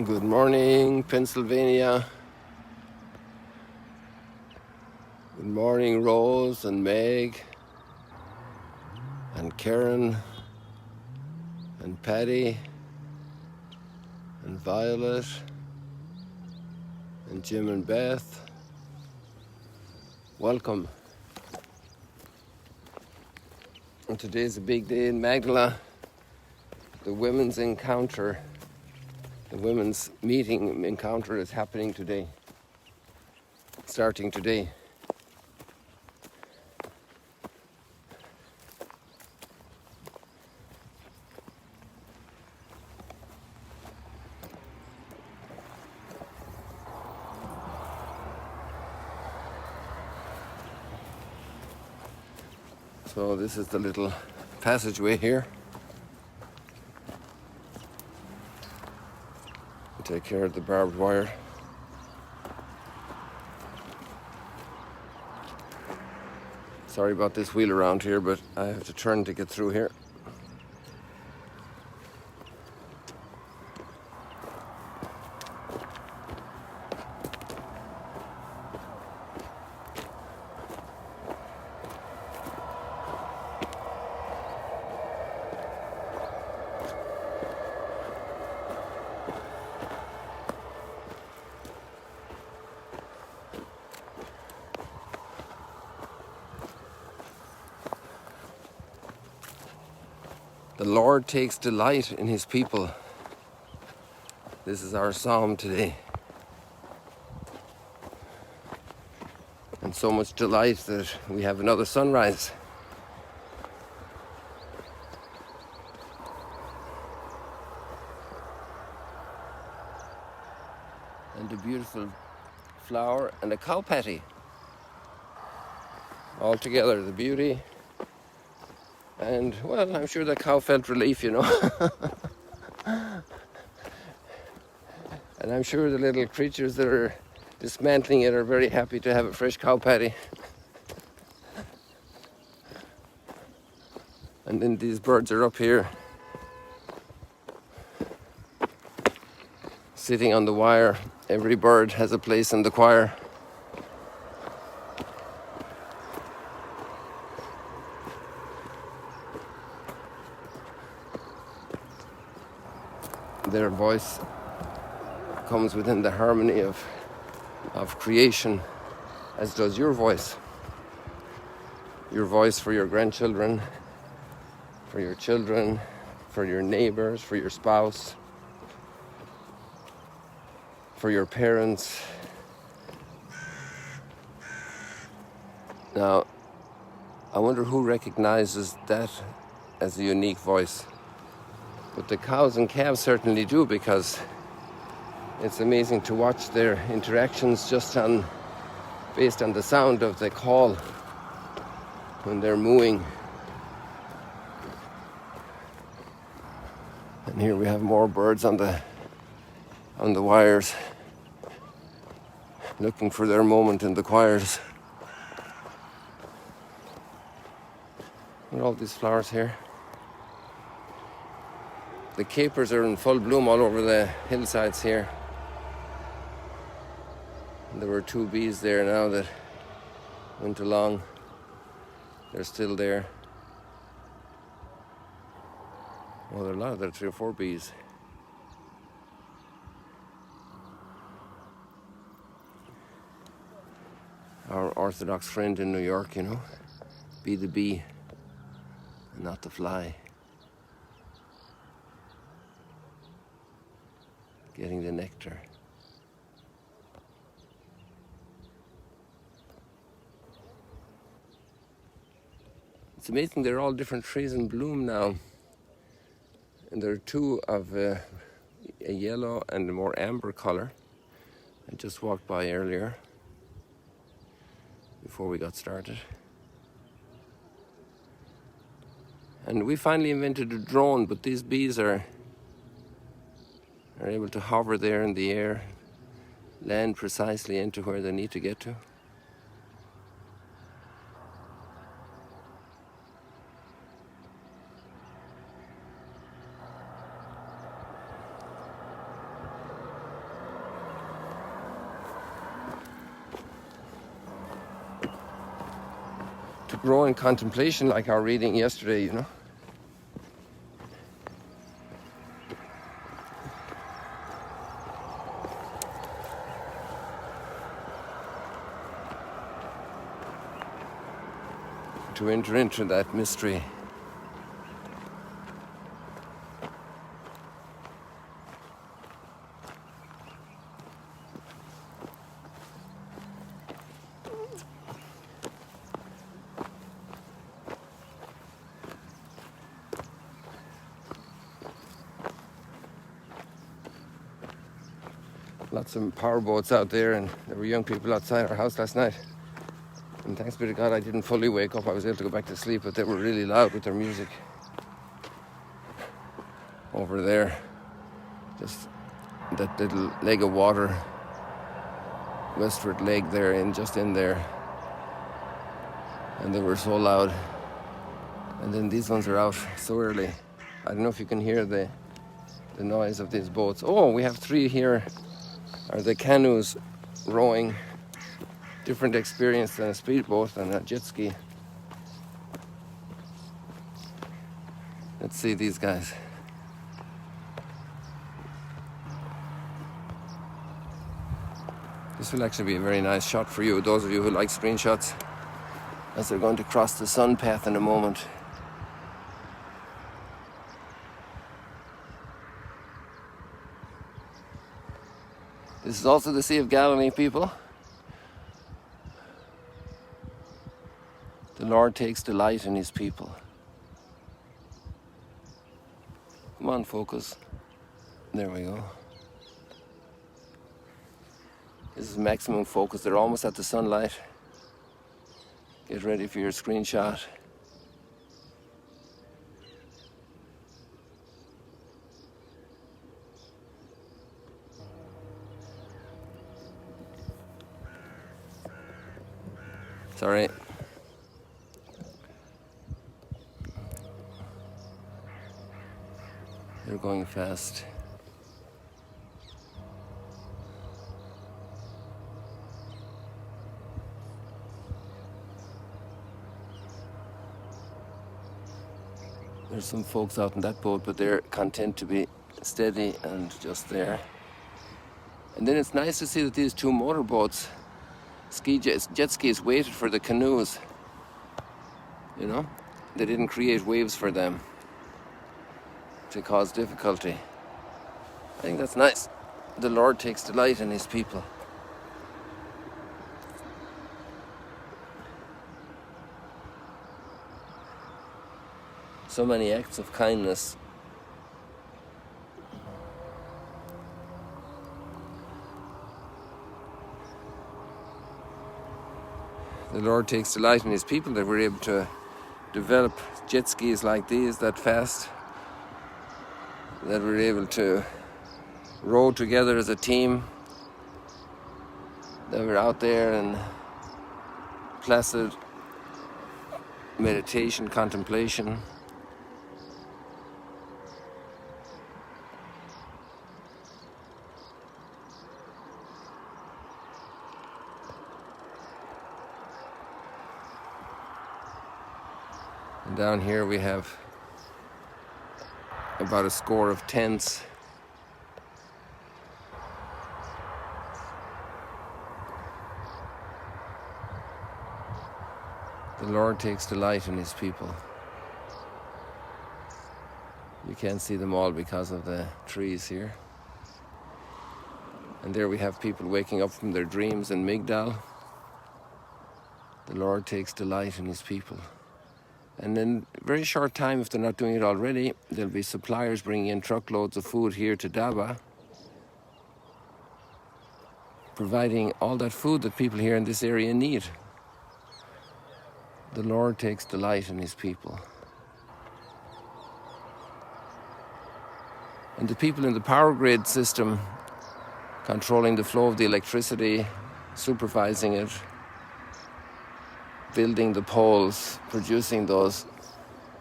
Good morning, Pennsylvania. Good morning, Rose and Meg and Karen and Patty and Violet and Jim and Beth. Welcome. And today's a big day in Magdala. The women's encounter, the women's meeting encounter is happening today, starting today. So this is the little passageway here. Take care of the barbed wire. Sorry about this wheel around here, but I have to turn to get through here. The Lord takes delight in his people. This is our psalm today. And so much delight that we have another sunrise. And a beautiful flower and a cow patty. All together, the beauty. And, well, I'm sure the cow felt relief, you know. And I'm sure the little creatures that are dismantling it are very happy to have a fresh cow patty. And then these birds are up here, sitting on the wire. Every bird has a place in the choir. Their voice comes within the harmony of creation, as does your voice. Your voice for your grandchildren, for your children, for your neighbors, for your spouse, for your parents. Now, I wonder who recognizes that as a unique voice. But the cows and calves certainly do, because it's amazing to watch their interactions based on the sound of the call when they're mooing. And here we have more birds on the wires, looking for their moment in the choirs. Look at all these flowers here. The capers are in full bloom all over the hillsides here. And there were 2 bees there now that went along. They're still there. Well, there are a lot. There are 3 or 4 bees. Our Orthodox friend in New York, you know. Be the bee and not the fly. Getting the nectar. It's amazing, they're all different trees in bloom now. And there are 2 of a yellow and a more amber color. I just walked by earlier, before we got started. And we finally invented a drone, but these bees are able to hover there in the air, land precisely into where they need to get to. to grow in contemplation like our reading yesterday, you know. To enter into that mystery. Lots of power boats out there, and there were young people outside our house last night. And thanks be to God I didn't fully wake up. I was able to go back to sleep, but they were really loud with their music. Over there, just that little leg of water, westward leg there, just in there. And they were so loud. And then these ones are out so early. I don't know if you can hear the noise of these boats. Oh, we have 3 here. Are the canoes rowing. Different experience than a speedboat and a jet ski. Let's see these guys. This will actually be a very nice shot for you, those of you who like screenshots, as they're going to cross the sun path in a moment. This is also the Sea of Galilee, people. The Lord takes delight in his people. Come on, focus. There we go. This is maximum focus. They're almost at the sunlight. Get ready for your screenshot. It's all right. They're going fast. There's some folks out in that boat, but they're content to be steady and just there. And then it's nice to see that these 2 motorboats, jet skis, waited for the canoes. You know, they didn't create waves for them to cause difficulty. I think that's nice. The Lord takes delight in his people. So many acts of kindness. The Lord takes delight in his people that we're able to develop jet skis like these that fast, that we're able to row together as a team, that we're out there in placid meditation, contemplation. And down here we have about a score of tents. The Lord takes delight in his people. You can't see them all because of the trees here. And there we have people waking up from their dreams in Magdala. The Lord takes delight in his people. And in a very short time, if they're not doing it already, there'll be suppliers bringing in truckloads of food here to Daba, providing all that food that people here in this area need. The Lord takes delight in his people. And the people in the power grid system, controlling the flow of the electricity, supervising it, building the poles, producing those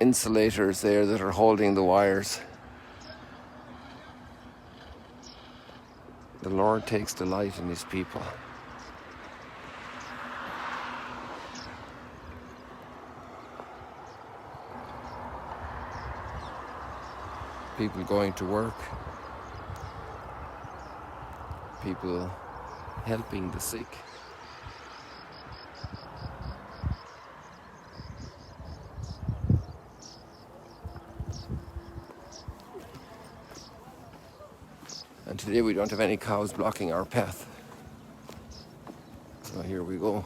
insulators there that are holding the wires. The Lord takes delight in his people. people going to work, people helping the sick. And today we don't have any cows blocking our path. So here we go.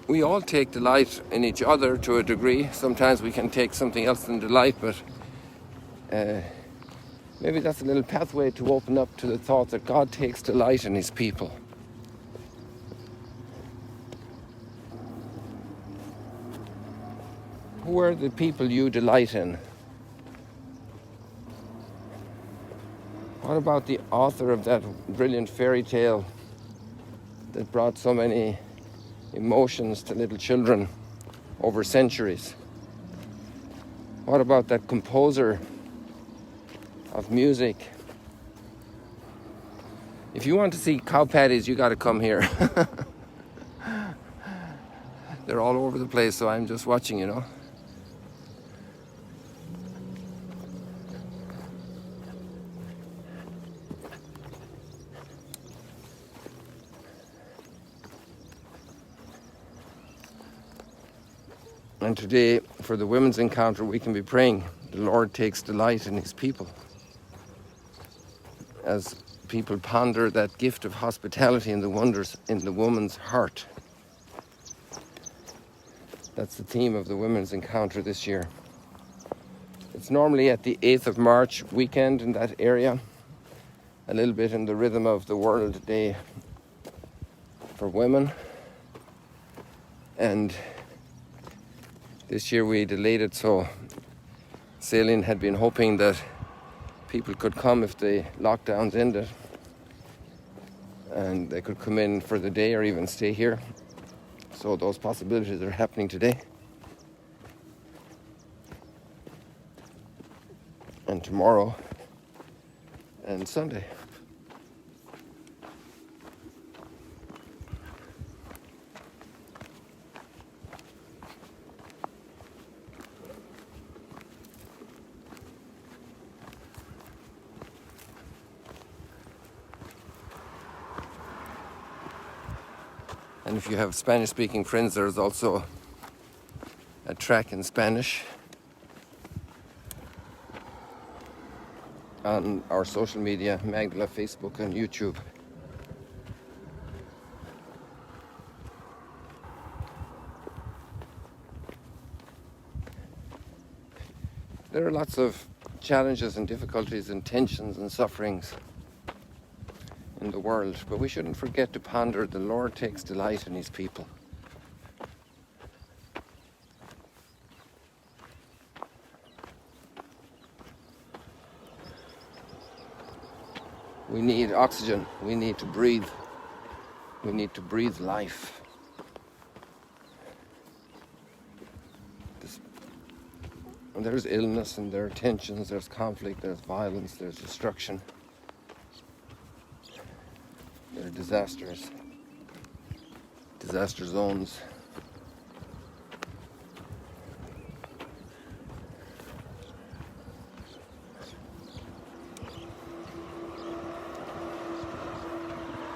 We all take delight in each other to a degree. Sometimes we can take something else than delight, but maybe that's a little pathway to open up to the thought that God takes delight in his people. Who are the people you delight in? What about the author of that brilliant fairy tale that brought so many emotions to little children over centuries? What about that composer of music? If you want to see cow patties, you got to come here. They're all over the place, so I'm just watching, you know. And today, for the women's encounter, we can be praying, the Lord takes delight in his people. As people ponder that gift of hospitality and the wonders in the woman's heart. That's the theme of the women's encounter this year. It's normally at the 8th of March weekend in that area, a little bit in the rhythm of the World Day for Women. And this year we delayed it, so Celine had been hoping that people could come if the lockdowns ended and they could come in for the day or even stay here. So those possibilities are happening today. And tomorrow and Sunday. And if you have Spanish-speaking friends, there's also a track in Spanish on our social media, Magdala, Facebook and YouTube. There are lots of challenges and difficulties and tensions and sufferings in the world, but we shouldn't forget to ponder the Lord takes delight in his people. We need oxygen, we need to breathe, we need to breathe life. And there's illness and there are tensions, there's conflict, there's violence, there's destruction. There are disasters, disaster zones.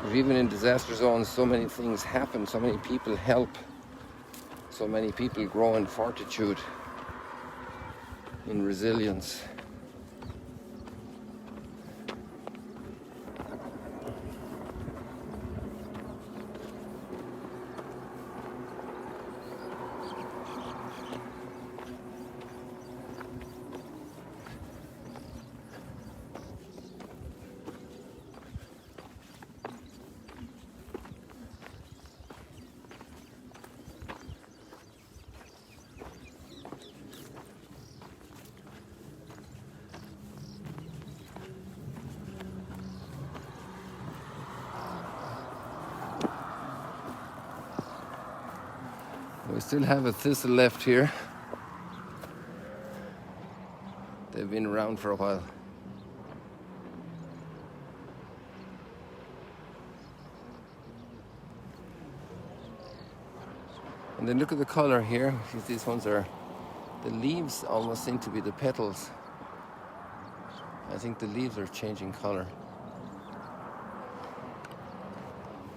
But even in disaster zones, so many things happen, so many people help, so many people grow in fortitude, in resilience. We still have a thistle left here. They've been around for a while. And then look at the color here. These ones are, the leaves almost seem to be the petals. I think the leaves are changing color,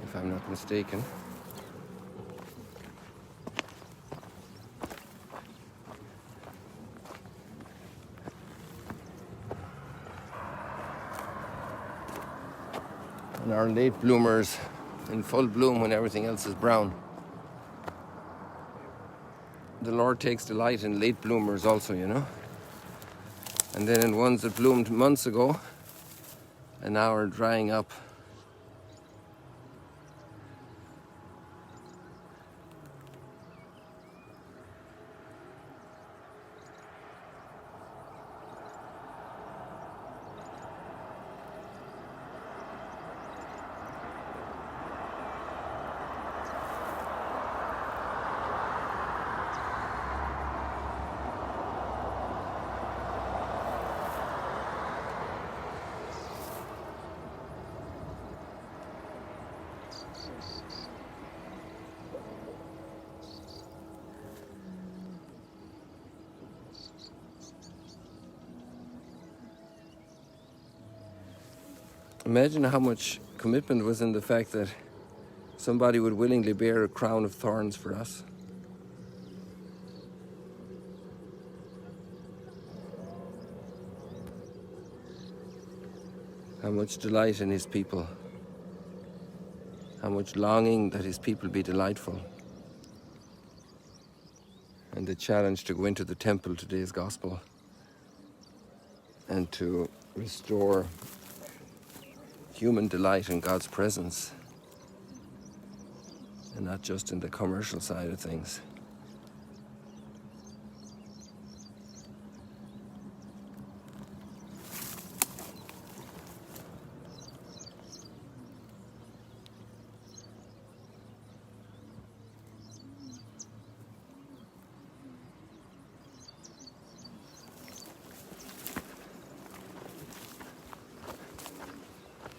if I'm not mistaken. And our late bloomers in full bloom when everything else is brown. The Lord takes delight in late bloomers also, you know. And then in ones that bloomed months ago and now are drying up. Imagine how much commitment was in the fact that somebody would willingly bear a crown of thorns for us. How much delight in his people. How much longing that his people be delightful. And the challenge to go into the temple, today's gospel, and to restore human delight in God's presence, and not just in the commercial side of things.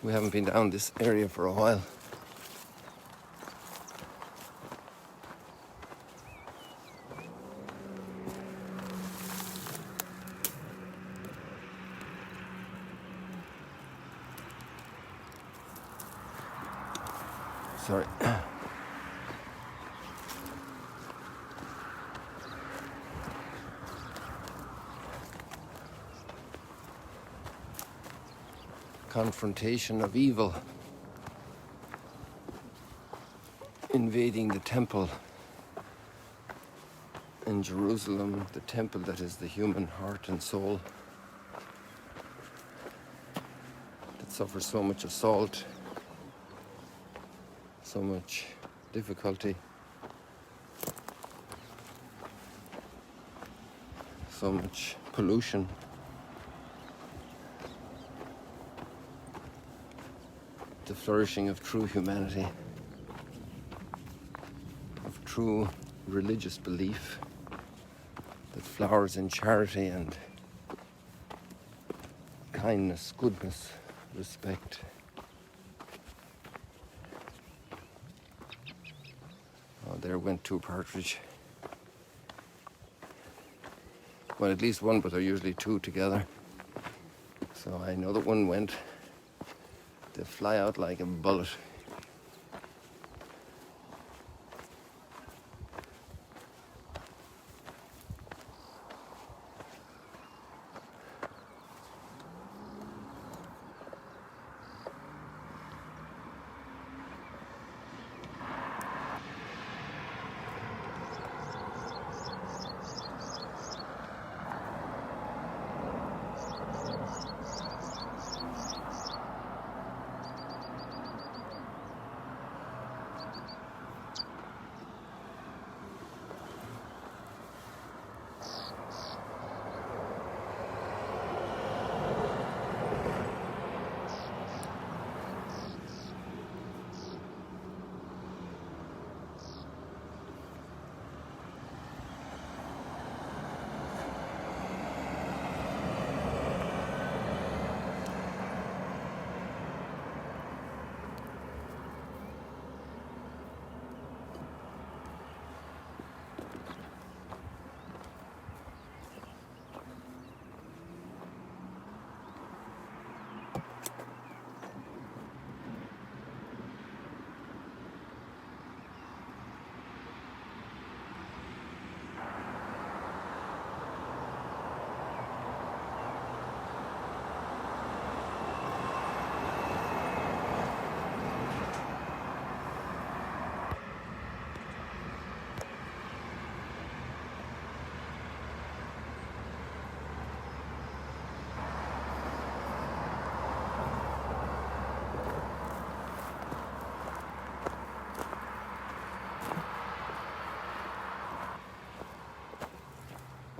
We haven't been down this area for a while. Sorry. Confrontation of evil invading the temple in Jerusalem, the temple that is the human heart and soul, that suffers so much assault, so much difficulty, so much pollution. The flourishing of true humanity, of true religious belief that flowers in charity and kindness, goodness, respect. Oh, there went two partridge. Well, at least one, but they're usually two together. So I know that one went. They fly out like a bullet.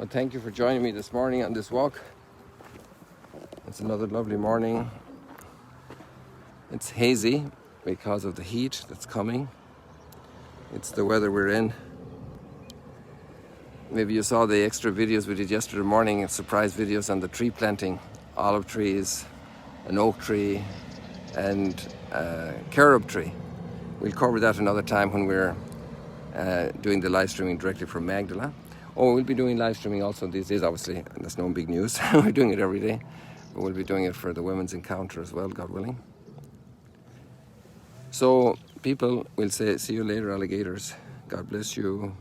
But thank you for joining me this morning on this walk. It's another lovely morning. It's hazy because of the heat that's coming. It's the weather we're in. Maybe you saw the extra videos we did yesterday morning, surprise videos on the tree planting, olive trees, an oak tree, and a carob tree. We'll cover that another time when we're doing the live streaming directly from Magdala. Oh, we'll be doing live streaming also these days, obviously, and that's no big news. We're doing it every day, but we'll be doing it for the women's encounter as well, God willing. So people will say, see you later, alligators. God bless you.